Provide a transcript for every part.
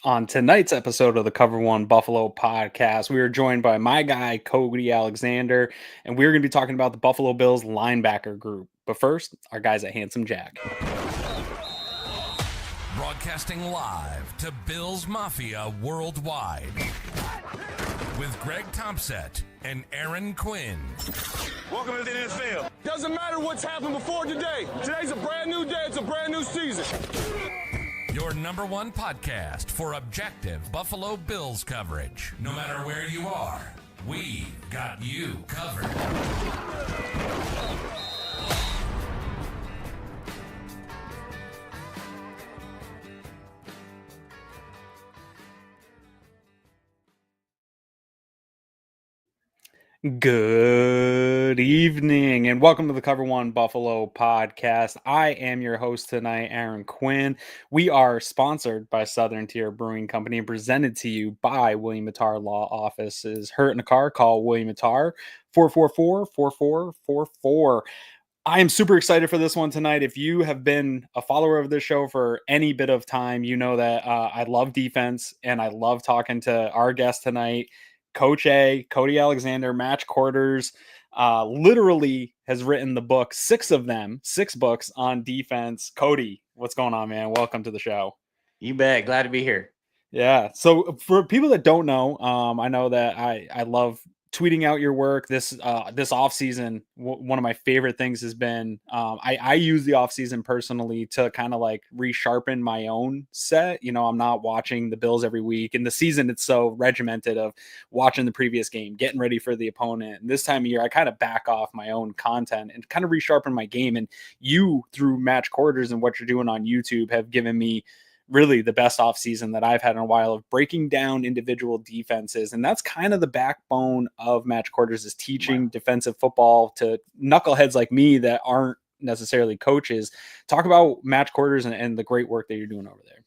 On tonight's episode of the Cover One Buffalo podcast, we are joined by my guy, Cody Alexander, and we're going to be talking about the Buffalo Bills linebacker group. But first, our guys at Handsome Jack. Broadcasting live to Bills Mafia worldwide with Greg Thompson and Aaron Quinn. Welcome to the NFL. Doesn't matter what's happened before today. Today's a brand new day. It's a brand new season. Your number one podcast for objective Buffalo Bills coverage. No matter where you are, we got you covered. Good evening and welcome to the Cover One Buffalo podcast. I am your host tonight, Aaron Quinn. We are sponsored by Southern Tier Brewing Company and presented to you by William Mattar Law Offices. Hurt in a car, call William Mattar, 444-4444. I am super excited for this one tonight. If you have been a follower of this show for any bit of time, you know that I love defense and I love talking to our guest tonight. Coach A, Cody Alexander, MatchQuarters, literally has written the book, six books on defense. Cody, what's going on, man? Welcome to the show. You bet. Glad to be here. Yeah. So for people that don't know, I know that I love tweeting out your work this off season. One of my favorite things has been I use the off season personally to kind of like resharpen my own set. You know, I'm not watching the Bills every week. In the season, it's so regimented of watching the previous game, getting ready for the opponent. And this time of year, I kind of back off my own content and kind of resharpen my game. And you, through MatchQuarters and what you're doing on YouTube, have given me really the best offseason that I've had in a while of breaking down individual defenses. And that's kind of the backbone of MatchQuarters, is teaching defensive football to knuckleheads like me that aren't necessarily coaches. Talk about MatchQuarters and the great work that you're doing over there.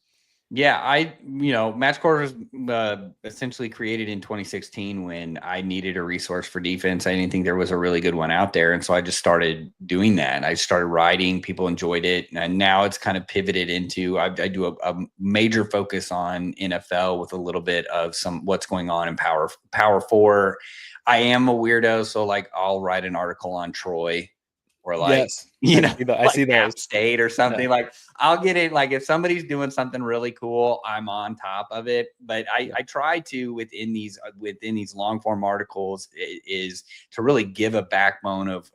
Yeah, MatchQuarters essentially created in 2016 when I needed a resource for defense. I didn't think there was a really good one out there. And so I just started doing that. I started writing, people enjoyed it. And now it's kind of pivoted into, I do a major focus on NFL with a little bit of what's going on in Power 4. I am a weirdo. So like I'll write an article on Troy. Or like, yes, I see those. App State or something. Yeah. Like I'll get it. Like if somebody's doing something really cool, I'm on top of it. But I try to within these long form articles is to really give a backbone of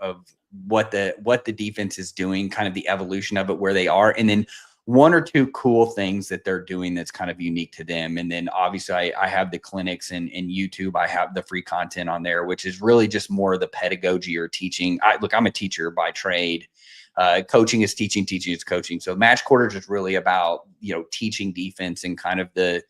what the defense is doing, kind of the evolution of it, where they are, and then one or two cool things that they're doing that's kind of unique to them. And then obviously I have the clinics and YouTube. I have the free content on there, which is really just more of the pedagogy or teaching. I'm a teacher by trade. Coaching is teaching, teaching is coaching. So MatchQuarters is really about, teaching defense and kind of the,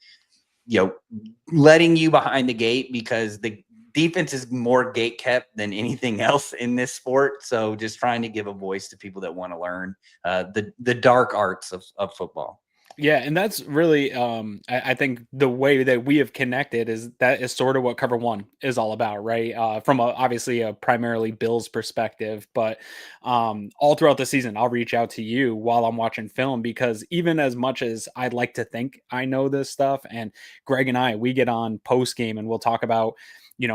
letting you behind the gate, because the defense is more gate kept than anything else in this sport. So just trying to give a voice to people that want to learn the dark arts of football. Yeah, and that's really, I think the way that we have connected is sort of what Cover One is all about, right? From obviously a primarily Bills perspective, but all throughout the season, I'll reach out to you while I'm watching film, because even as much as I'd like to think I know this stuff, and Greg and we get on post game and we'll talk about,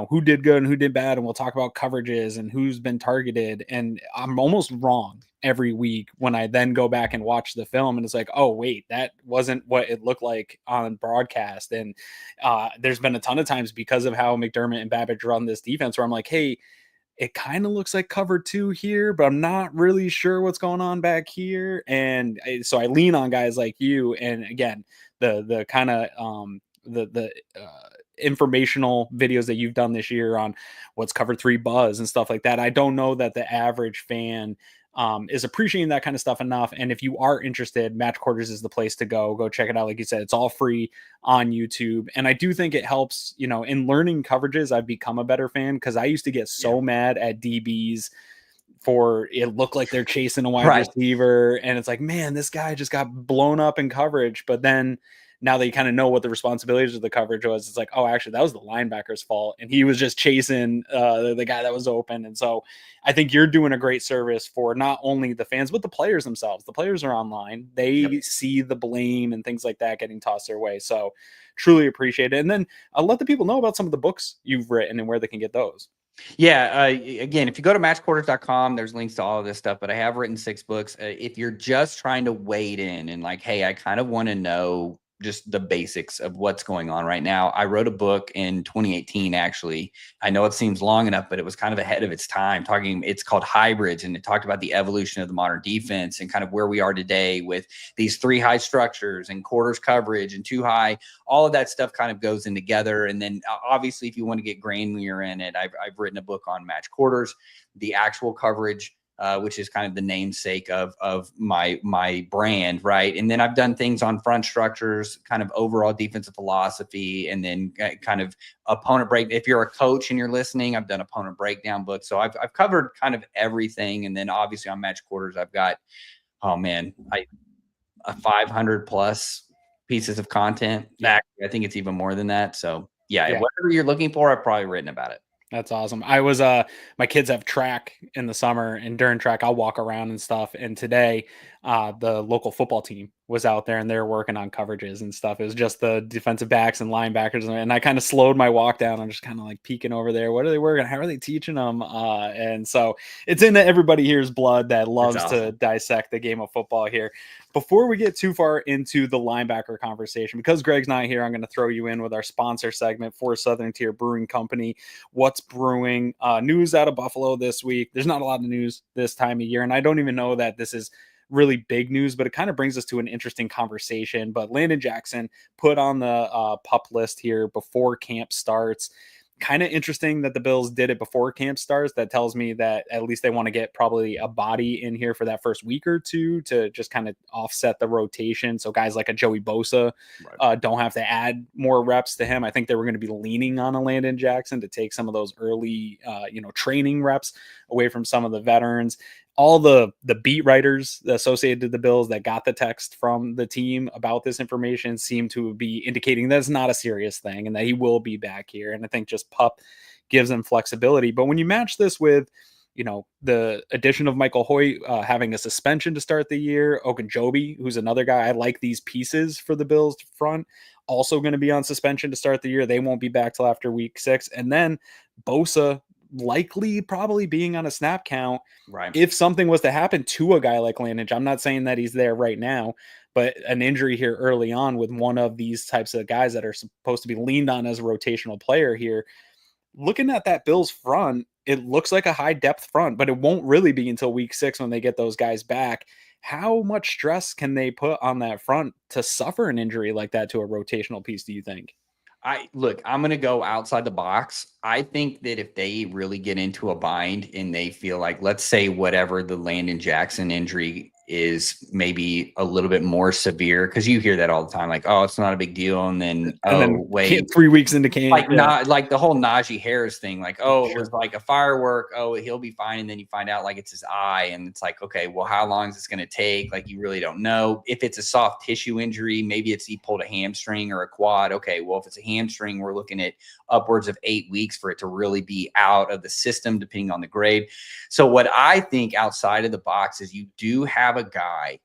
who did good and who did bad. And we'll talk about coverages and who's been targeted. And I'm almost wrong every week when I then go back and watch the film. And it's like, oh, wait, that wasn't what it looked like on broadcast. And there's been a ton of times because of how McDermott and Babbage run this defense where I'm like, hey, it kind of looks like cover 2 here, but I'm not really sure what's going on back here. And so I lean on guys like you. And again, the kind of informational videos that you've done this year on what's cover 3 buzz and stuff like that. I don't know that the average fan is appreciating that kind of stuff enough. And if you are interested, MatchQuarters is the place to go check it out. Like you said, it's all free on YouTube. And I do think it helps, in learning coverages. I've become a better fan, because I used to get so mad at DBs for it looked like they're chasing a wide receiver. And it's like, man, this guy just got blown up in coverage. But then now that you kind of know what the responsibilities of the coverage was, it's like, oh, actually, that was the linebacker's fault. And he was just chasing the guy that was open. And so I think you're doing a great service for not only the fans, but the players themselves. The players are online. They see the blame and things like that getting tossed their way. So truly appreciate it. And then I'll let the people know about some of the books you've written and where they can get those. Yeah. Again, if you go to matchquarters.com, there's links to all of this stuff, but I have written 6 books. If you're just trying to wade in and like, hey, I kind of want to know just the basics of what's going on right now. I wrote a book in 2018, actually. I know it seems long enough, but it was kind of ahead of its time. It's called Hybrids, and it talked about the evolution of the modern defense and kind of where we are today with these 3 high structures and quarters coverage and 2 high. All of that stuff kind of goes in together. And then obviously, if you want to get grainier in it, I've written a book on match quarters, the actual coverage, which is kind of the namesake of my brand, right? And then I've done things on front structures, kind of overall defensive philosophy, and then kind of opponent break. If you're a coach and you're listening, I've done opponent breakdown books. So I've covered kind of everything. And then obviously on match quarters, I've got, a 500 plus pieces of content. Actually, I think it's even more than that. So yeah, whatever you're looking for, I've probably written about it. That's awesome. I was my kids have track in the summer, and during track I'll walk around and stuff. And today the local football team was out there and they're working on coverages and stuff. It was just the defensive backs and linebackers, and I kind of slowed my walk down. I'm just kind of like peeking over there. What are they working? How are they teaching them? And so it's in everybody here's blood that loves to dissect the game of football here. Before we get too far into the linebacker conversation, because Greg's not here, I'm going to throw you in with our sponsor segment for Southern Tier Brewing Company. What's brewing? News out of Buffalo this week. There's not a lot of news this time of year, and I don't even know that this is really big news, but it kind of brings us to an interesting conversation. But Landon Jackson put on the PUP list here before camp starts. Kind of interesting that the Bills did it before camp starts. That tells me that at least they want to get probably a body in here for that first week or two to just kind of offset the rotation. So guys like a Joey Bosa don't have to add more reps to him. I think they were going to be leaning on a Landon Jackson to take some of those early, training reps away from some of the veterans. All the beat writers associated with the Bills that got the text from the team about this information seem to be indicating that it's not a serious thing and that he will be back here. And I think just PUP gives them flexibility. But when you match this with, the addition of Michael Hoyt having a suspension to start the year, Ogunjobi, who's another guy, I like these pieces for the Bills front, also going to be on suspension to start the year. They won't be back till after week 6. And then Bosa likely probably being on a snap count. Right. If something was to happen to a guy like Landon, I'm not saying that he's there right now, but an injury here early on with one of these types of guys that are supposed to be leaned on as a rotational player here, looking at that Bills front, it looks like a high depth front, but it won't really be until week 6 when they get those guys back. How much stress can they put on that front to suffer an injury like that to a rotational piece, do you think? I'm going to go outside the box. I think that if they really get into a bind and they feel like, let's say whatever the Landon Jackson injury is maybe a little bit more severe, because you hear that all the time, like, oh, it's not a big deal. And then, wait, 3 weeks into camp. Not like the whole Najee Harris thing, like, oh, it was like a firework. Oh, he'll be fine. And then you find out like it's his eye. And it's like, okay, well, how long is this going to take? Like, you really don't know. If it's a soft tissue injury, maybe he pulled a hamstring or a quad. Okay, well, if it's a hamstring, we're looking at upwards of 8 weeks for it to really be out of the system, depending on the grade. So what I think outside of the box is you do have a guy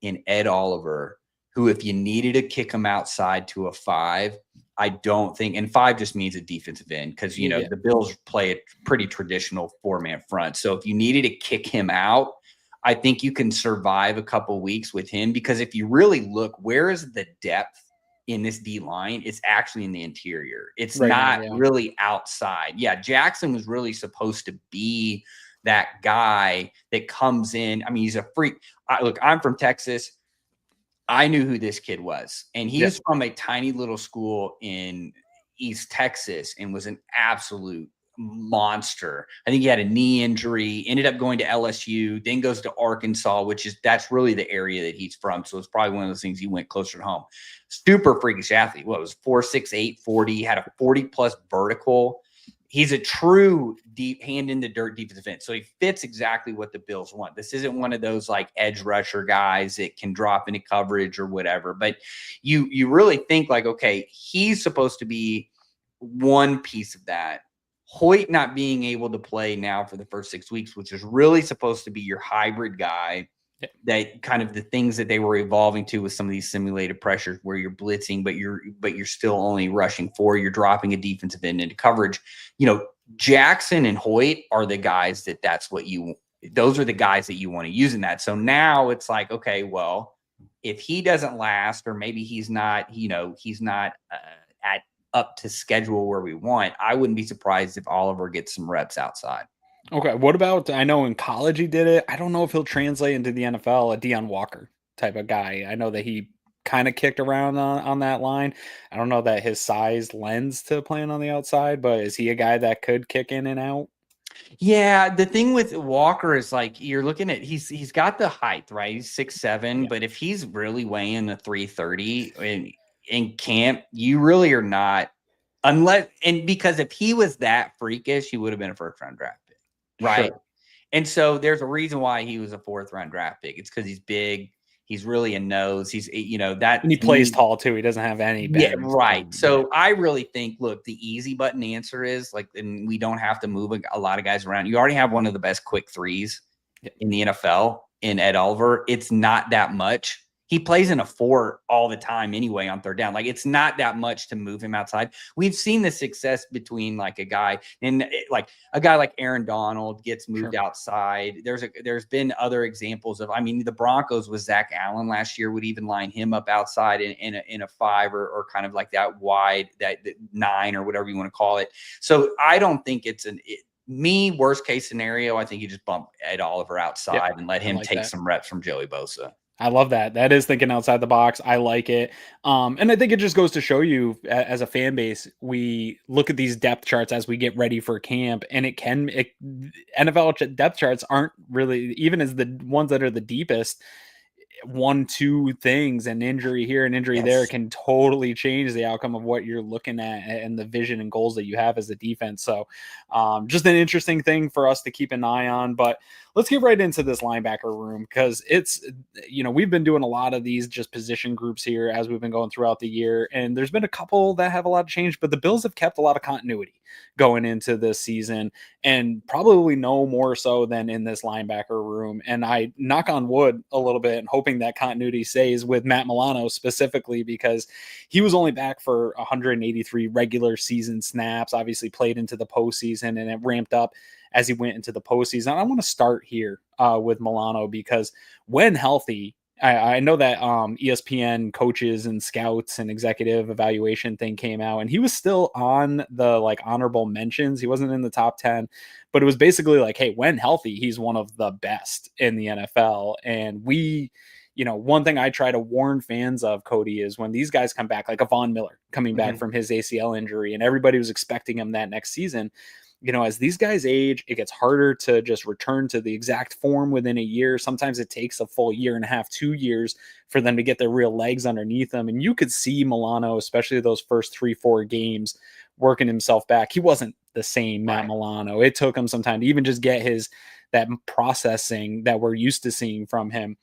in Ed Oliver who, if you needed to kick him outside to a 5, I don't think, and 5 just means a defensive end, because, the Bills play a pretty traditional 4-man front. So if you needed to kick him out, I think you can survive a couple weeks with him, because if you really look, where is the depth in this D line? It's actually in the interior. It's not really outside. Yeah. Jackson was really supposed to be that guy that comes in. I mean, he's a freak. I'm from Texas. I knew who this kid was, and he was from a tiny little school in East Texas and was an absolute monster. I think he had a knee injury, ended up going to LSU, then goes to Arkansas, that's really the area that he's from. So it's probably one of those things he went closer to home. Super freakish athlete. What was 4'6", 40, had a 40+ vertical. He's a true deep hand in the dirt defensive end. So he fits exactly what the Bills want. This isn't one of those like edge rusher guys that can drop into coverage or whatever. But you really think like, okay, he's supposed to be one piece of that. Hoyt not being able to play now for the first 6 weeks, which is really supposed to be your hybrid guy. That kind of the things that they were evolving to with some of these simulated pressures where you're blitzing, but you're still only rushing 4, you're dropping a defensive end into coverage. Jackson and Hoyt are the guys those are the guys that you want to use in that. So now it's like, okay, well, if he doesn't last, or maybe he's not at up to schedule where we want, I wouldn't be surprised if Oliver gets some reps outside. Okay, what about, I know in college he did it. I don't know if he'll translate into the NFL, a Deion Walker type of guy. I know that he kind of kicked around on that line. I don't know that his size lends to playing on the outside, but is he a guy that could kick in and out? Yeah, the thing with Walker is like you're looking at he's got the height, right? He's 6'7", but if he's really weighing the 330 in camp, you really are not, because if he was that freakish, he would have been a first-round draft pick. Right. Sure. And so there's a reason why he was a 4th-round draft pick. It's because he's big. He's really a nose. He's, that. And he plays tall too. He doesn't have any. Yeah, right. So I really think, look, the easy button answer is and we don't have to move a lot of guys around. You already have one of the best quick threes in the NFL in Ed Oliver. It's not that much. He plays in a 4 all the time anyway on 3rd down. Like, it's not that much to move him outside. We've seen the success between like a guy like Aaron Donald gets moved outside. There's been other examples of, the Broncos with Zach Allen last year would even line him up outside in a 5 or kind of like that wide, that 9 or whatever you want to call it. So I don't think it's worst case scenario. I think you just bump Ed Oliver outside and let him take some reps from Joey Bosa. I love that. That is thinking outside the box. I like it. And I think it just goes to show you as a fan base, we look at these depth charts as we get ready for camp, and NFL depth charts aren't really, even as the ones that are the deepest, 1-2 things, an injury here, an injury there can totally change the outcome of what you're looking at and the vision and goals that you have as a defense. So just an interesting thing for us to keep an eye on. But let's get right into this linebacker room, because it's, we've been doing a lot of these just position groups here as we've been going throughout the year. And there's been a couple that have a lot of change, but the Bills have kept a lot of continuity going into this season, and probably no more so than in this linebacker room. And I knock on wood a little bit and hoping that continuity stays with Matt Milano specifically, because he was only back for 183 regular season snaps, obviously played into the postseason, and it ramped up as he went into the postseason. I want to start here with Milano, because when healthy, I know that ESPN coaches and scouts and executive evaluation thing came out, and he was still on the honorable mentions. He wasn't in the top 10, but it was basically like, hey, when healthy, he's one of the best in the NFL. And one thing I try to warn fans of, Cody, is when these guys come back, like a Von Miller coming back from his ACL injury, and everybody was expecting him that next season. As these guys age, it gets harder to just return to the exact form within a year. Sometimes it takes a full 1.5 to 2 years for them to get their real legs underneath them. And you could see Milano, especially those first 3-4 games, working himself back. He wasn't the same Matt Milano. It took him some time to even just get that processing that we're used to seeing from him.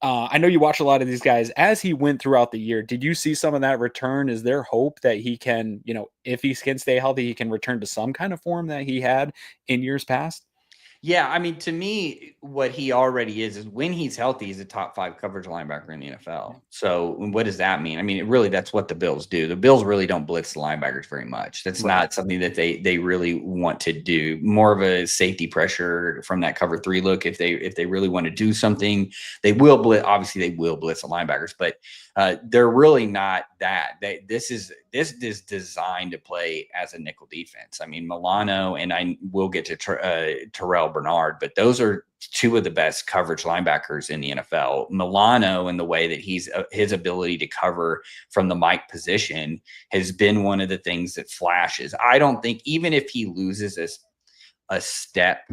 I know you watch a lot of these guys as he went throughout the year. Did you see some of that return? Is there hope that he can, if he can stay healthy, he can return to some kind of form that he had in years past? Yeah, to me, what he already is when he's healthy, he's a top 5 coverage linebacker in the NFL. So what does that mean? Really, that's what the Bills do. The Bills really don't blitz the linebackers very much. That's not something that they really want to do. More of a safety pressure from that cover 3 look. If they really want to do something, they will blitz. Obviously, they will blitz the linebackers, but they're really not that. This is designed to play as a nickel defense. Milano, and I will get to Terrel Bernard, but those are 2 of the best coverage linebackers in the NFL. Milano, in the way that his ability to cover from the Mike position, has been one of the things that flashes. I don't think, even if he loses a step,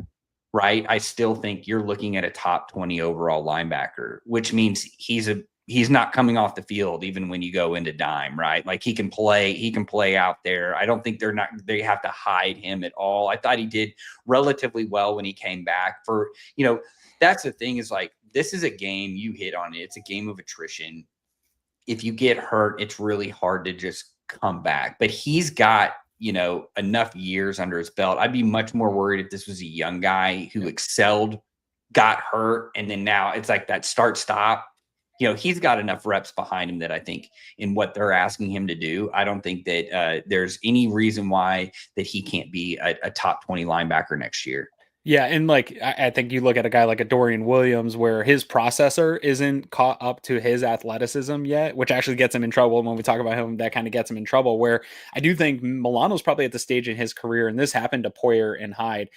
right, I still think you're looking at a top 20 overall linebacker, which means he's he's not coming off the field even when you go into dime, right? Like he can play out there. I don't think they have to hide him at all. I thought he did relatively well when he came back. That's the thing, is like, this is a game, you hit on it. It's a game of attrition. If you get hurt, it's really hard to just come back. But he's got, enough years under his belt. I'd be much more worried if this was a young guy who excelled, got hurt, and then now it's like that start-stop. He's got enough reps behind him that I think in what they're asking him to do, I don't think that there's any reason why that he can't be a top 20 linebacker next year. Yeah, and like I think you look at a guy like a Dorian Williams, where his processor isn't caught up to his athleticism yet, which actually gets him in trouble. When we talk about him, that kind of gets him in trouble. Where I do think Milano's probably at the stage in his career, and this happened to Poyer and Hyde.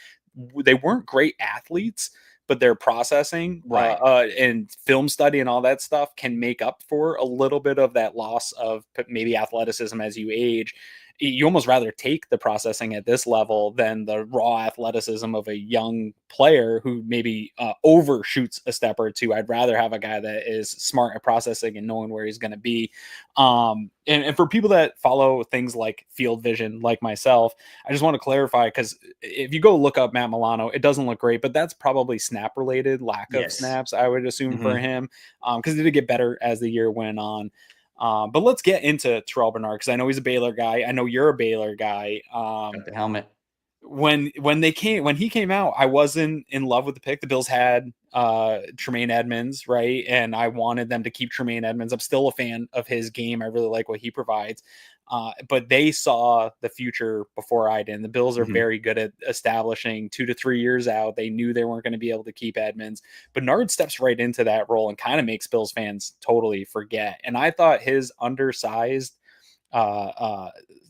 They weren't great athletes, but their processing and film study and all that stuff can make up for a little bit of that loss of maybe athleticism as you age. You almost rather take the processing at this level than the raw athleticism of a young player who maybe overshoots a step or two. I'd rather have a guy that is smart at processing and knowing where he's going to be. And for people that follow things like field vision, like myself, I just want to clarify, because if you go look up Matt Milano, it doesn't look great, but that's probably snap related, lack of snaps, I would assume, for him, because it did get better as the year went on. But let's get into Terrel Bernard, because I know he's a Baylor guy. I know you're a Baylor guy. Got the helmet. When he came out, I wasn't in love with the pick. The Bills had Tremaine Edmunds, right? And I wanted them to keep Tremaine Edmunds. I'm still a fan of his game. I really like what he provides. But they saw the future before I did. And the Bills are very good at establishing 2 to 3 years out. They knew they weren't going to be able to keep Edmunds. Bernard steps right into that role and kind of makes Bills fans totally forget. And I thought his undersized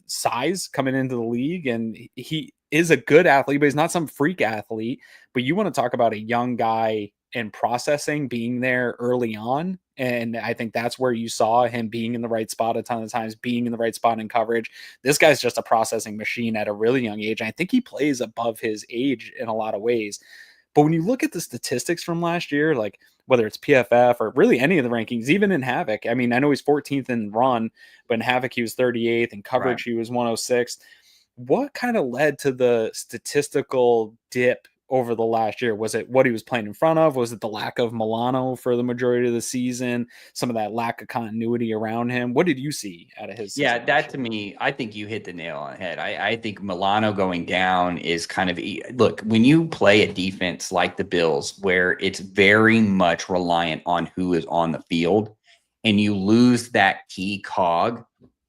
size coming into the league, and he is a good athlete, but he's not some freak athlete. But you want to talk about a young guy and processing, being there early on. And I think that's where you saw him being in the right spot a ton of times, being in the right spot in coverage. This guy's just a processing machine at a really young age. I think he plays above his age in a lot of ways. But when you look at the statistics from last year, like whether it's PFF or really any of the rankings, even in Havoc, I mean, I know he's 14th in run, but in Havoc he was 38th, in coverage he was 106th. What kind of led to the statistical dip over the last year? Was it what he was playing in front of? Was it the lack of Milano for the majority of the season? Some of that lack of continuity around him? What did you see out of his season? Yeah, that to me, I think you hit the nail on the head. I think Milano going down is kind of, look, when you play a defense like the Bills, where it's very much reliant on who is on the field, and you lose that key cog,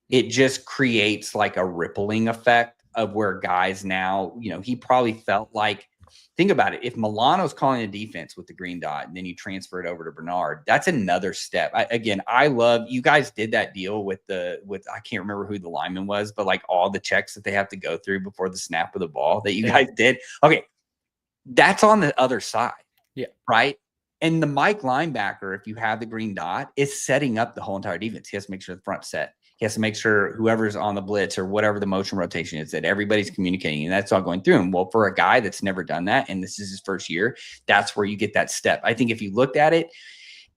it just creates like a rippling effect of where guys now, he probably felt like, think about it. If Milano's calling a defense with the green dot and then you transfer it over to Bernard, that's another step. I love, you guys did that deal with I can't remember who the lineman was, but like all the checks that they have to go through before the snap of the ball that you guys did. Okay. That's on the other side. Yeah. Right. And the Mike linebacker, if you have the green dot, is setting up the whole entire defense. He has to make sure the front's set. He has to make sure whoever's on the blitz or whatever the motion rotation is, that everybody's communicating, and that's all going through him. Well, for a guy that's never done that, and this is his first year, that's where you get that step. I think if you looked at it,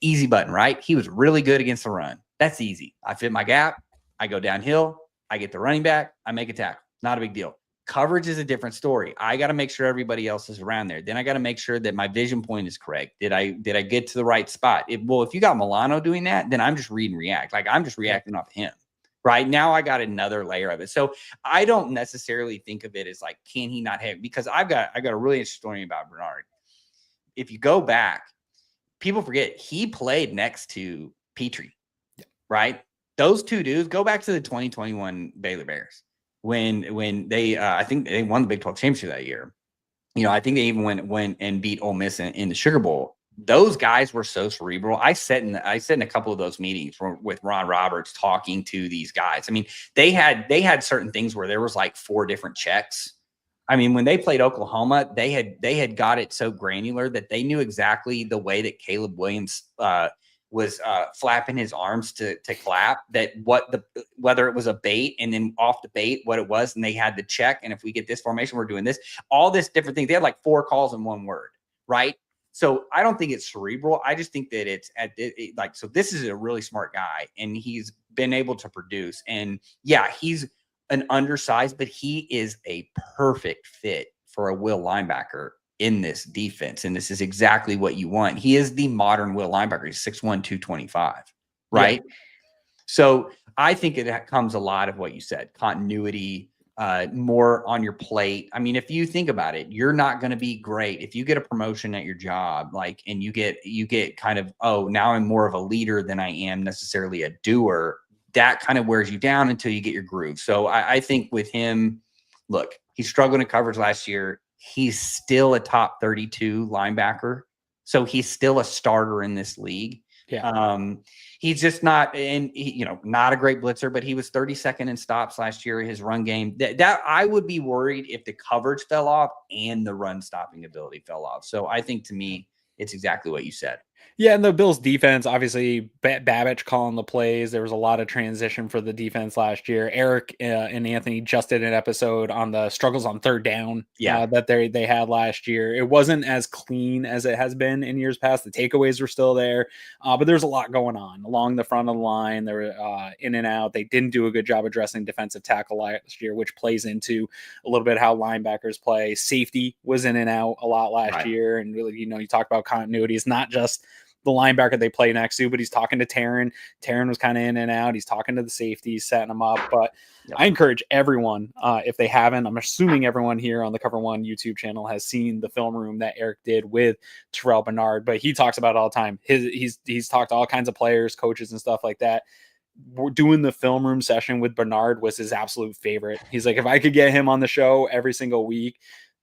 easy button, right? He was really good against the run. That's easy. I fit my gap. I go downhill. I get the running back. I make a tackle. Not a big deal. Coverage is a different story. I got to make sure everybody else is around there. Then I got to make sure that my vision point is correct. Did I get to the right spot? If you got Milano doing that, then I'm just read and react. Like I'm just reacting off him. Right now, I got another layer of it. So I don't necessarily think of it as like, can he not have? Because I got a really interesting story about Bernard. If you go back, people forget he played next to Petrie, right? Those two dudes, go back to the 2021 Baylor Bears when they, I think they won the Big 12 championship that year. I think they even went and beat Ole Miss in the Sugar Bowl. Those guys were so cerebral. I sat in a couple of those meetings with Ron Roberts talking to these guys. I mean, they had certain things where there was like 4 different checks. I mean, when they played Oklahoma, they had got it so granular that they knew exactly the way that Caleb Williams was flapping his arms to clap, that whether it was a bait and then off the bait, what it was, and they had to check. And if we get this formation, we're doing this, all this different things. They had like 4 calls in one word, right? So I don't think it's cerebral. I just think that it's so this is a really smart guy, and he's been able to produce. And yeah, he's an undersized, but he is a perfect fit for a will linebacker in this defense. And this is exactly what you want. He is the modern will linebacker. He's 6'1", 225, right? Yeah. So I think it comes a lot of what you said, continuity, more on your plate. I mean, if you think about it, you're not going to be great if you get a promotion at your job, like, and you get kind of, oh, now I'm more of a leader than I am necessarily a doer. That kind of wears you down until you get your groove. So I think with him, look, he struggled in coverage last year. He's still a top 32 linebacker. So he's still a starter in this league. Yeah. He's just not, and not a great blitzer, but he was 32nd in stops last year. His run game, that I would be worried if the coverage fell off and the run stopping ability fell off. So I think, to me, it's exactly what you said. Yeah, and the Bills defense, obviously, Babbage calling the plays. There was a lot of transition for the defense last year. Eric and Anthony just did an episode on the struggles on third down that they had last year. It wasn't as clean as it has been in years past. The takeaways were still there, but there's a lot going on along the front of the line. They were in and out. They didn't do a good job addressing defensive tackle last year, which plays into a little bit how linebackers play. Safety was in and out a lot last year, and really, you talk about continuity. It's not just the linebacker they play next to, but he's talking to Terran. Terran was kind of in and out. He's talking to the safeties, setting them up. But I encourage everyone, if they haven't, I'm assuming everyone here on the Cover One YouTube channel has seen the film room that Eric did with Terrel Bernard, but he talks about it all the time. He's talked to all kinds of players, coaches, and stuff like that. Doing the film room session with Bernard was his absolute favorite. He's like, if I could get him on the show every single week,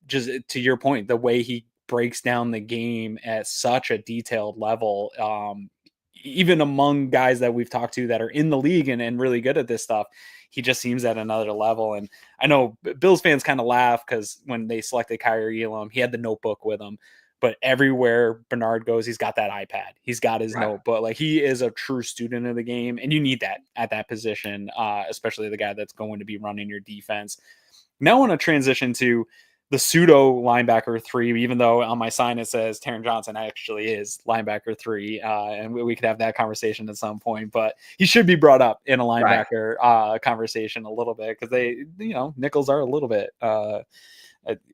just to your point, the way he breaks down the game at such a detailed level, even among guys that we've talked to that are in the league and really good at this stuff, he just seems at another level. And I know Bills fans kind of laugh because when they selected Kyrie Elam, he had the notebook with him, but everywhere Bernard goes, he's got that iPad. He's got his notebook. Like, he is a true student of the game, and you need that at that position, especially the guy that's going to be running your defense. Now I want to transition to the pseudo linebacker 3, even though on my sign it says Taron Johnson actually is linebacker 3. And we could have that conversation at some point, but he should be brought up in a linebacker conversation a little bit, because they, nickels are a little bit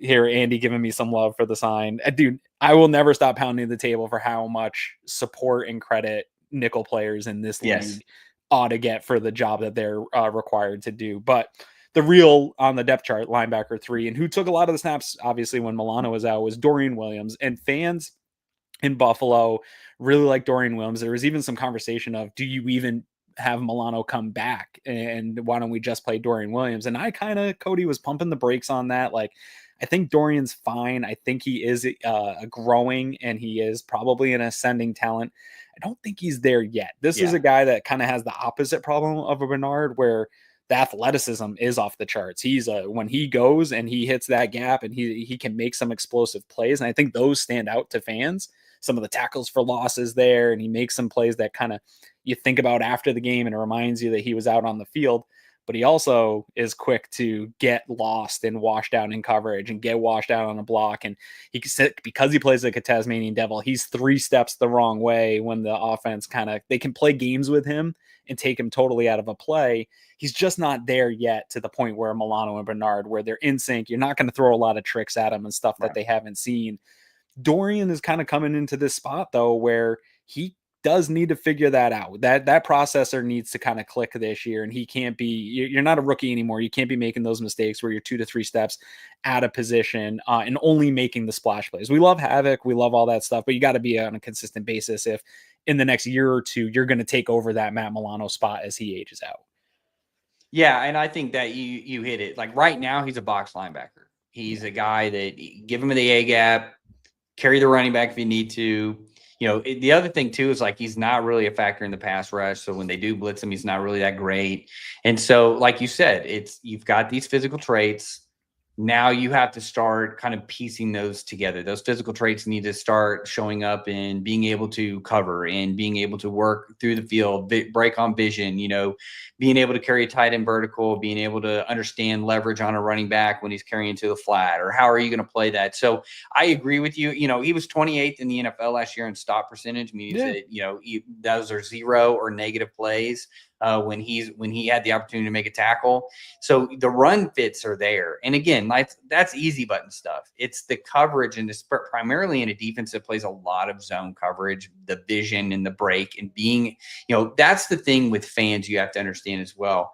here. Andy giving me some love for the sign. Dude, I will never stop pounding the table for how much support and credit nickel players in this league ought to get for the job that they're required to do. But the real on the depth chart linebacker 3, and who took a lot of the snaps, obviously, when Milano was out, was Dorian Williams. And fans in Buffalo really like Dorian Williams. There was even some conversation of, do you even have Milano come back? And why don't we just play Dorian Williams? And Cody was pumping the brakes on that. Like, I think Dorian's fine. I think he is growing, and he is probably an ascending talent. I don't think he's there yet. This is a guy that kind of has the opposite problem of a Bernard, where the athleticism is off the charts. He's when he goes and he hits that gap, and he can make some explosive plays. And I think those stand out to fans. Some of the tackles for losses there, and he makes some plays that kind of you think about after the game, and it reminds you that he was out on the field. But he also is quick to get lost and washed out in coverage and get washed out on a block. And because he plays like a Tasmanian devil, he's 3 steps the wrong way when the offense they can play games with him and take him totally out of a play. He's just not there yet to the point where Milano and Bernard, where they're in sync. You're not going to throw a lot of tricks at him and stuff that they haven't seen. Dorian is kind of coming into this spot, though, where he does need to figure that out. That processor needs to kind of click this year, and he can't be, you're not a rookie anymore. You can't be making those mistakes where you're 2 to 3 steps out of position and only making the splash plays. We love havoc. We love all that stuff, but you got to be on a consistent basis if in the next year or two, you're going to take over that Matt Milano spot as he ages out. Yeah. And I think that you hit it. Like, right now, he's a box linebacker. He's a guy that give him the A gap, carry the running back if you need to. The other thing too is, like, he's not really a factor in the pass rush. So when they do blitz him, he's not really that great. And so, like you said, you've got these physical traits. Now you have to start kind of piecing those together. Those physical traits need to start showing up in being able to cover and being able to work through the field, break on vision, being able to carry a tight end vertical, being able to understand leverage on a running back when he's carrying to the flat, or how are you going to play that? So I agree with you. He was 28th in the NFL last year in stop percentage, meaning that, those are 0 or negative plays. When he had the opportunity to make a tackle. So the run fits are there. And again, that's easy button stuff. It's the coverage, and primarily in a defense that plays a lot of zone coverage, the vision and the break, and being, that's the thing with fans you have to understand as well.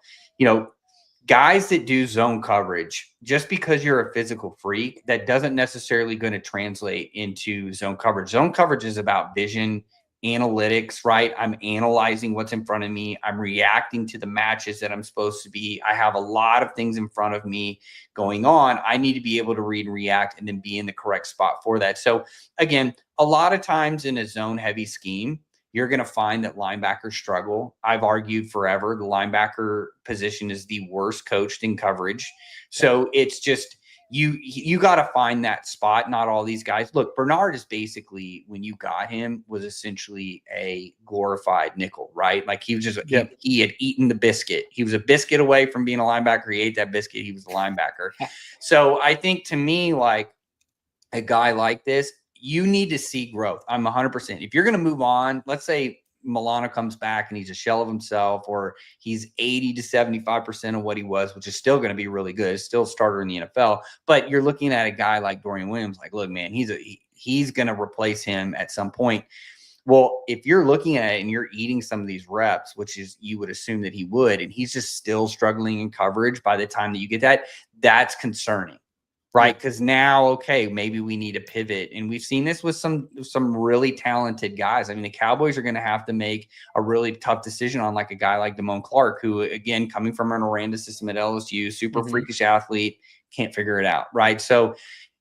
Guys that do zone coverage, just because you're a physical freak, that doesn't necessarily going to translate into zone coverage. Zone coverage is about vision, analytics, right? I'm analyzing what's in front of me. I'm reacting to the matches that I'm supposed to be. I have a lot of things in front of me going on. I need to be able to read and react and then be in the correct spot for that. So again, a lot of times in a zone heavy scheme, you're going to find that linebackers struggle. I've argued forever the linebacker position is the worst coached in coverage. So it's just, you got to find that spot. Not all these guys. Look, Bernard is basically, when you got him, was essentially a glorified nickel, right? Like he was just, he had eaten the biscuit. He was a biscuit away from being a linebacker. He ate that biscuit. He was a linebacker. So I think, to me, like a guy like this, you need to see growth. I'm 100%. If you're going to move on, let's say Milano comes back and he's a shell of himself, or he's 80 to 75% of what he was, which is still going to be really good. It's still a starter in the NFL. But you're looking at a guy like Dorian Williams, like, look, man, he's going to replace him at some point. Well, if you're looking at it and you're eating some of these reps, which is, you would assume that he would, and he's just still struggling in coverage by the time that you get that, that's concerning. Right. Because now, okay, maybe we need to pivot. And we've seen this with some really talented guys. I mean, the Cowboys are going to have to make a really tough decision on like a guy like Damone Clark, who, again, coming from an Aranda system at LSU, super freakish athlete, can't figure it out. Right. So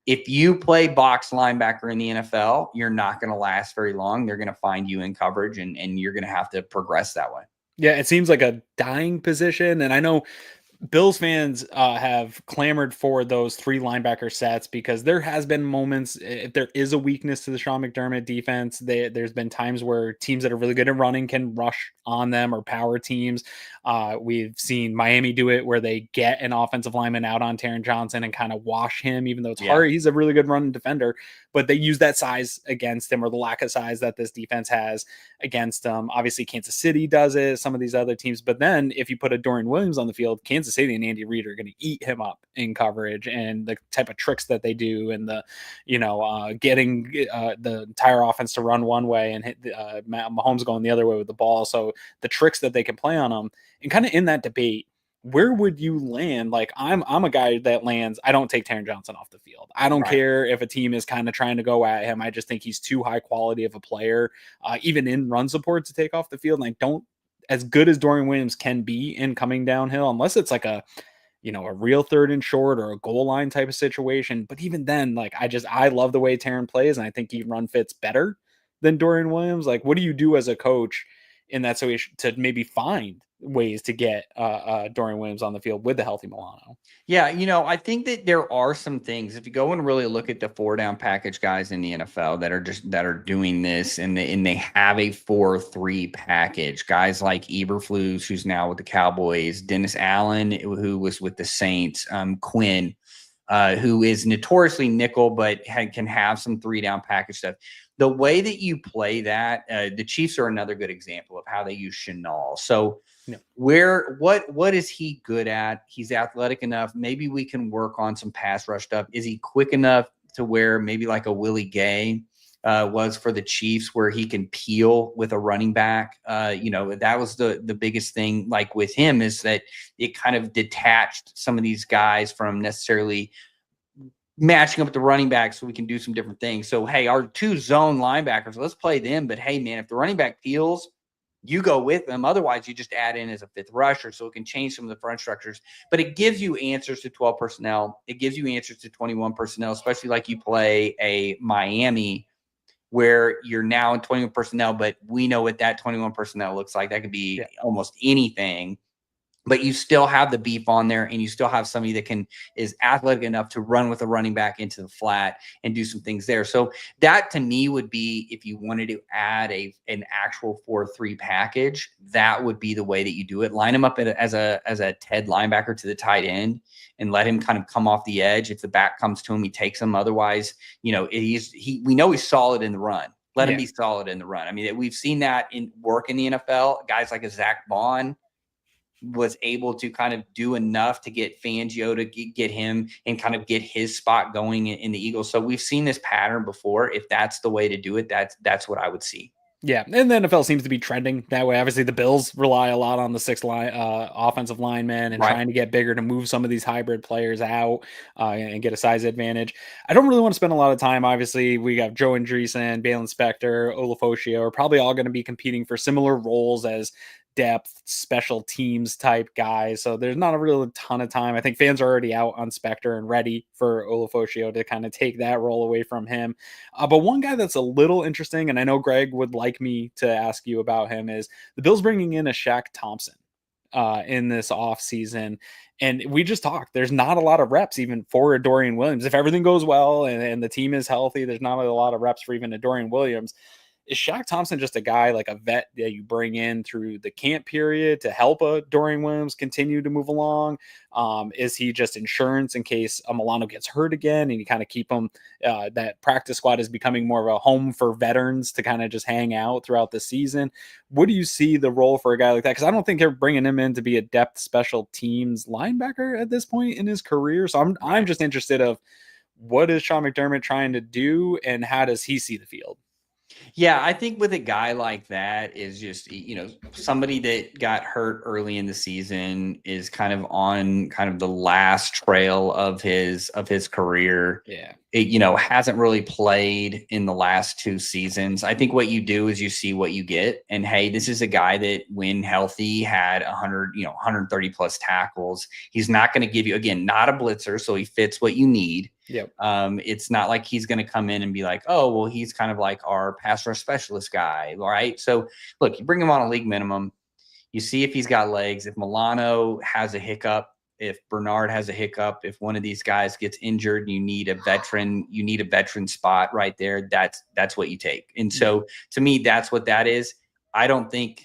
if you play box linebacker in the NFL, you're not going to last very long. They're going to find you in coverage, and you're going to have to progress that way. Yeah, it seems like a dying position. And I know Bills fans have clamored for those 3 linebacker sets, because there has been moments, if there is a weakness to the Sean McDermott defense, there's been times where teams that are really good at running can rush on them, or power teams. We've seen Miami do it, where they get an offensive lineman out on Taron Johnson and kind of wash him, even though it's hard. He's a really good running defender, but they use that size against him, or the lack of size that this defense has against them. Obviously, Kansas City does it, some of these other teams. But then if you put a Dorian Williams on the field, Kansas City and Andy Reid are going to eat him up in coverage, and the type of tricks that they do, and the, getting the entire offense to run one way and hit Mahomes going the other way with the ball. So the tricks that they can play on them, and kind of in that debate, where would you land? Like I'm a guy that lands, I don't take Taron Johnson off the field. I don't care if a team is kind of trying to go at him. I just think he's too high quality of a player, even in run support, to take off the field. And I don't, as good as Dorian Williams can be in coming downhill, unless it's like a real 3rd and short or a goal line type of situation. But even then, like, I love the way Taron plays, and I think he run fits better than Dorian Williams. Like, what do you do as a coach in that situation to maybe find ways to get Dorian Williams on the field with the healthy Milano? Yeah, I think that there are some things, if you go and really look at the 4-down package guys in the NFL that are doing this, and they have a 4-3 package. Guys like Eberflus, who's now with the Cowboys, Dennis Allen, who was with the Saints, Quinn, who is notoriously nickel, but can have some 3-down package stuff. The way that you play that, the Chiefs are another good example of how they use Chenal. So what is he good at? He's athletic enough. Maybe we can work on some pass rush stuff. Is he quick enough to where maybe like a Willie Gay was for the Chiefs, where he can peel with a running back? That was the biggest thing, like with him, is that it kind of detached some of these guys from necessarily matching up with the running back, so we can do some different things. So, hey, our 2 zone linebackers, let's play them. But hey, man, if the running back peels, you go with them. Otherwise, you just add in as a 5th rusher, so it can change some of the front structures. But it gives you answers to 12 personnel. It gives you answers to 21 personnel, especially like you play a Miami, where you're now in 21 personnel, but we know what that 21 personnel looks like. That could be almost anything. but you still have the beef on there, and you still have somebody that is athletic enough to run with a running back into the flat and do some things there. So that to me would be, if you wanted to add an actual 4-3 package, that would be the way that you do it. Line him up as a Ted linebacker to the tight end and let him kind of come off the edge. If the back comes to him, he takes him. Otherwise, we know he's solid in the run. Let him be solid in the run. I mean, we've seen that work in the NFL. Guys like a Zach Bond was able to kind of do enough to get Fangio to get him and kind of get his spot going in the Eagles. So we've seen this pattern before. If that's the way to do it, that's what I would see. Yeah, and the NFL seems to be trending that way. Obviously, the Bills rely a lot on the sixth line offensive linemen and trying to get bigger to move some of these hybrid players out and get a size advantage. I don't really want to spend a lot of time. Obviously, we got Joe Andreessen, Baylon Spector, Ulofoshio are probably all going to be competing for similar roles as depth, special teams type guys. So there's not a real ton of time. I think fans are already out on Spector and ready for Ulofoshio to kind of take that role away from him. But one guy that's a little interesting, and I know Greg would like me to ask you about him, is the Bills bringing in a Shaq Thompson in this offseason. And we just talked, there's not a lot of reps even for a Dorian Williams. If everything goes well and the team is healthy, there's not a lot of reps for even a Dorian Williams. Is Shaq Thompson just a guy like a vet that you bring in through the camp period to help a Dorian Williams continue to move along? Is he just insurance in case a Milano gets hurt again and you kind of keep him? That practice squad is becoming more of a home for veterans to kind of just hang out throughout the season. What do you see the role for a guy like that? Because I don't think they're bringing him in to be a depth special teams linebacker at this point in his career. So I'm just interested of what is Sean McDermott trying to do and how does he see the field? Yeah, I think with a guy like that is just, somebody that got hurt early in the season is kind of on kind of the last trail of his career. Yeah. It, hasn't really played in the last 2 seasons. I think what you do is you see what you get. And hey, this is a guy that when healthy had 130 plus tackles. He's not going to give you, again, not a blitzer. So he fits what you need. Yep. It's not like he's going to come in and be like, oh, well, he's kind of like our pass rush specialist guy. All right. So look, you bring him on a league minimum. You see if he's got legs. If Milano has a hiccup, if Bernard has a hiccup, if one of these guys gets injured, you need a veteran spot right there. That's what you take. And so to me, that's what that is. I don't think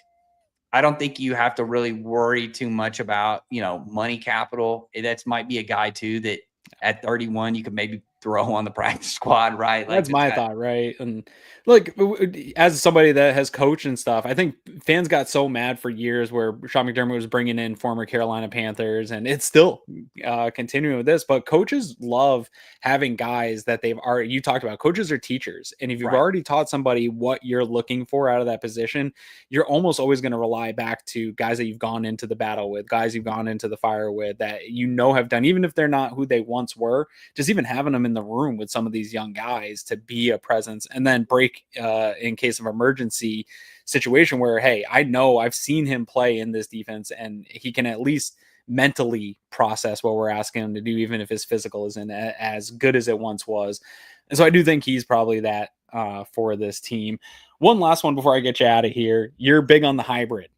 you have to really worry too much about, money capital. That might be a guy too that at 31 you could maybe throw on the practice squad, right? That's my thought, right? And look, as somebody that has coached and stuff, I think fans got so mad for years where Sean McDermott was bringing in former Carolina Panthers, and it's still continuing with this. But coaches love having guys that they've already. You talked about coaches are teachers, and if you've already taught somebody what you're looking for out of that position, you're almost always going to rely back to guys that you've gone into the battle with, guys you've gone into the fire with, that have done, even if they're not who they once were. Just even having them in the room with some of these young guys to be a presence and then break in case of emergency situation where, hey, I know I've seen him play in this defense and he can at least mentally process what we're asking him to do, even if his physical isn't as good as it once was. And so I do think he's probably that for this team. One last one before I get you out of here. You're big on the hybrid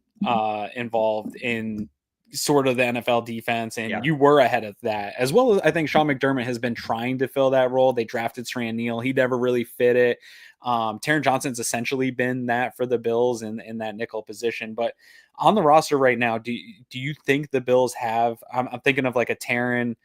involved in sort of the NFL defense, and you were ahead of that as well. As I think Sean McDermott has been trying to fill that role. They drafted Strand Neal. He never really fit it. Taron Johnson's essentially been that for the Bills in that nickel position. But on the roster right now, do you think the Bills have, I'm thinking of like a Taron,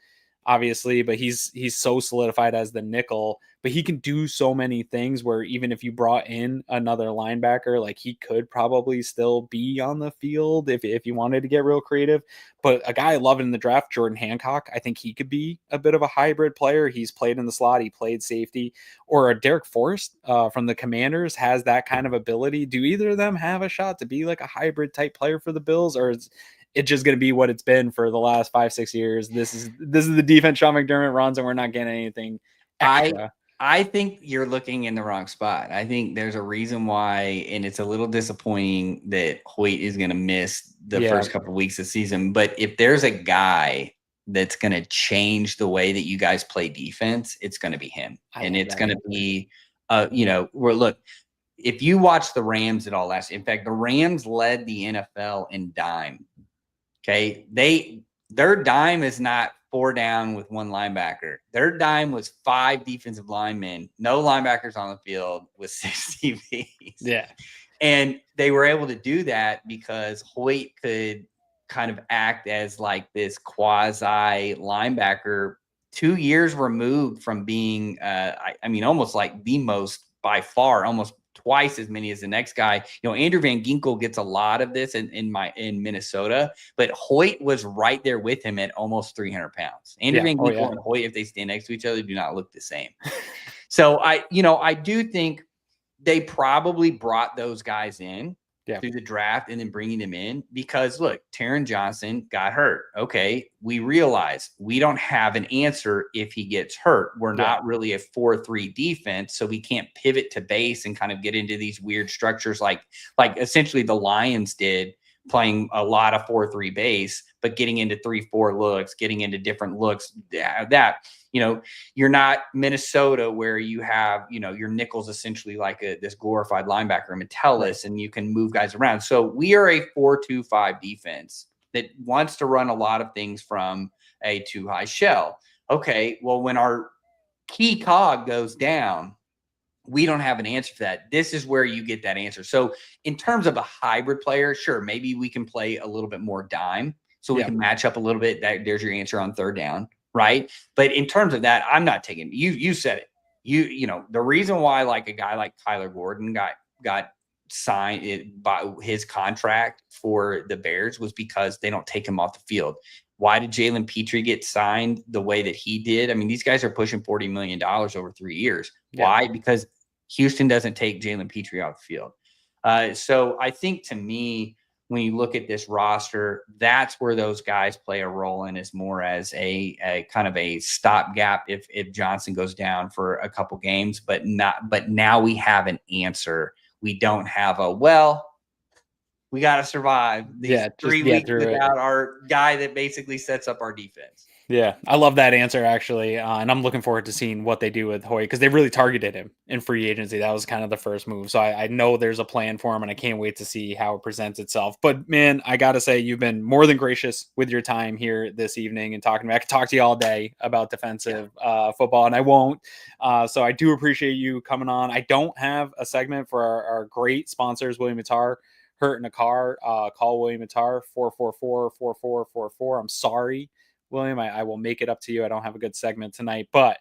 obviously, but he's so solidified as the nickel, but he can do so many things where even if you brought in another linebacker, like he could probably still be on the field if you wanted to get real creative. But a guy I love in the draft, Jordan Hancock, I think he could be a bit of a hybrid player. He's played in the slot, he played safety, or a Derek Forrest from the Commanders has that kind of ability. Do either of them have a shot to be like a hybrid type player for the Bills, or is it's just going to be what it's been for the last 5-6 years? This is the defense Sean McDermott runs, and we're not getting anything extra. I think you're looking in the wrong spot. I think there's a reason why, and it's a little disappointing that Hoyt is going to miss the first couple of weeks of the season. But if there's a guy that's going to change the way that you guys play defense, it's going to be him. And it's going to be, look, if you watch the Rams at all last, in fact, the Rams led the NFL in dime. Okay. Their dime is not 4 down with 1 linebacker. Their dime was 5 defensive linemen, no linebackers on the field with 6 DBs. Yeah. And they were able to do that because Hoyt could kind of act as like this quasi linebacker, 2 years removed from being, I mean, almost like the most by far, almost twice as many as the next guy. Andrew Van Ginkel gets a lot of this in Minnesota, but Hoyt was right there with him at almost 300 pounds. Andrew Van Ginkel and Hoyt, if they stand next to each other, do not look the same. So I do think they probably brought those guys in through the draft and then bringing them in because, look, Taron Johnson got hurt. Okay, we realize we don't have an answer if he gets hurt. We're not really a 4-3 defense, so we can't pivot to base and kind of get into these weird structures like essentially the Lions did, playing a lot of 4-3 base, but getting into 3-4 looks, getting into different looks. You're not Minnesota where you have, your nickel's essentially like this glorified linebacker, Metellus, and you can move guys around. So we are a 4-2-5 defense that wants to run a lot of things from a 2-high shell. Okay, well, when our key cog goes down, we don't have an answer for that. This is where you get that answer. So in terms of a hybrid player, sure, maybe we can play a little bit more dime so we can match up a little bit. There's your answer on 3rd down, right? But in terms of that, I'm not taking you said it. The reason why like a guy like Kyler Gordon got signed by his contract for the Bears was because they don't take him off the field. Why did Jalen Petrie get signed the way that he did? I mean, these guys are pushing $40 million over 3 years. Why? Because Houston doesn't take Jalen Petrie off the field. So I think, to me, when you look at this roster, that's where those guys play a role in, is more as a kind of a stopgap if Johnson goes down for a couple games, but now we have an answer. We don't have we got to survive these 3 weeks without our guy that basically sets up our defense. Yeah, I love that answer, actually. And I'm looking forward to seeing what they do with Hoyt, because they really targeted him in free agency. That was kind of the first move. So I know there's a plan for him, and I can't wait to see how it presents itself. But, man, I got to say, you've been more than gracious with your time here this evening and talking to me. I could talk to you all day about defensive football, and I won't. So I do appreciate you coming on. I don't have a segment for our great sponsors, William Matar. Hurt in a car, call William Matar, 444-4444. I'm sorry, William. I will make it up to you. I don't have a good segment tonight, but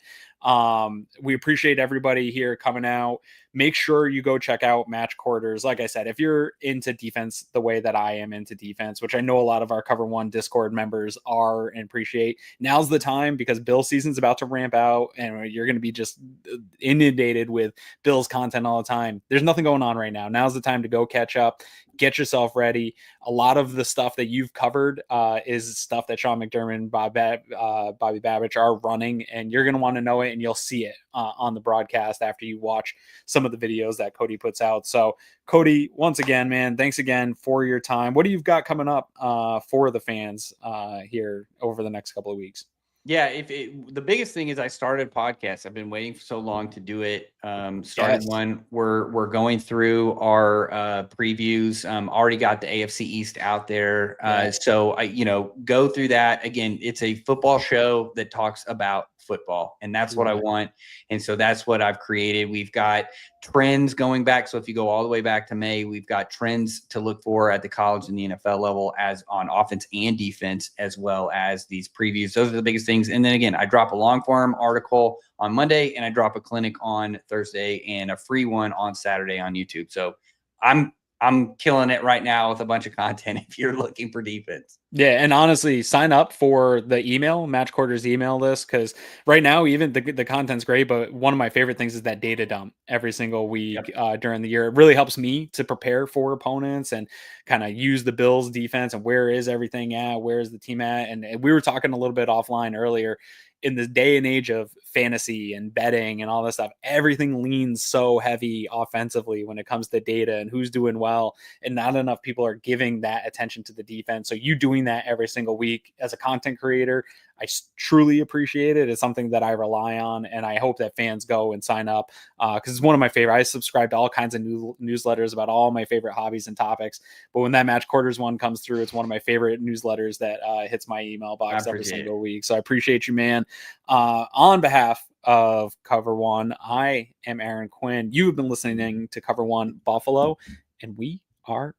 we appreciate everybody here coming out. Make sure you go check out MatchQuarters. Like I said, if you're into defense the way that I am into defense, which I know a lot of our Cover One Discord members are and appreciate, now's the time, because Bill season's about to ramp out and you're going to be just inundated with Bill's content all the time. There's nothing going on right now. Now's the time to go catch up, get yourself ready. A lot of the stuff that you've covered is stuff that Sean McDermott and Bobby Babich are running, and you're going to want to know it, and you'll see it on the broadcast after you watch some of the videos that Cody puts out. So Cody, once again, man, thanks again for your time. What do you got coming up for the fans here over the next couple of weeks? Yeah, the biggest thing is I started podcasts. I've been waiting for so long to do it. Started one. We're going through our previews. Already got the AFC East out there. So I go through that. Again, it's a football show that talks about football, and that's what I want. And so that's what I've created. We've got trends going back. So if you go all the way back to May, we've got trends to look for at the college and the NFL level, as on offense and defense, as well as these previews. Those are the biggest things. And then again, I drop a long form article on Monday, and I drop a clinic on Thursday and a free one on Saturday on YouTube. So I'm killing it right now with a bunch of content if you're looking for defense. Yeah, and honestly, sign up for the MatchQuarters email list, because right now, even the content's great, but one of my favorite things is that data dump every single week during the year. It really helps me to prepare for opponents and kind of use the Bills defense and where is everything at, where is the team at. And we were talking a little bit offline earlier. In this day and age of fantasy and betting and all this stuff, everything leans so heavy offensively when it comes to data and who's doing well, and not enough people are giving that attention to the defense. So you doing that every single week as a content creator, truly appreciate it. It's something that I rely on, and I hope that fans go and sign up because it's one of my favorite. I subscribe to all kinds of new newsletters about all my favorite hobbies and topics, but when that Match Quarters one comes through, it's one of my favorite newsletters that hits my email box every single week. So I appreciate you, man. On behalf of Cover One, I am Aaron Quinn. You have been listening to Cover One Buffalo, and we are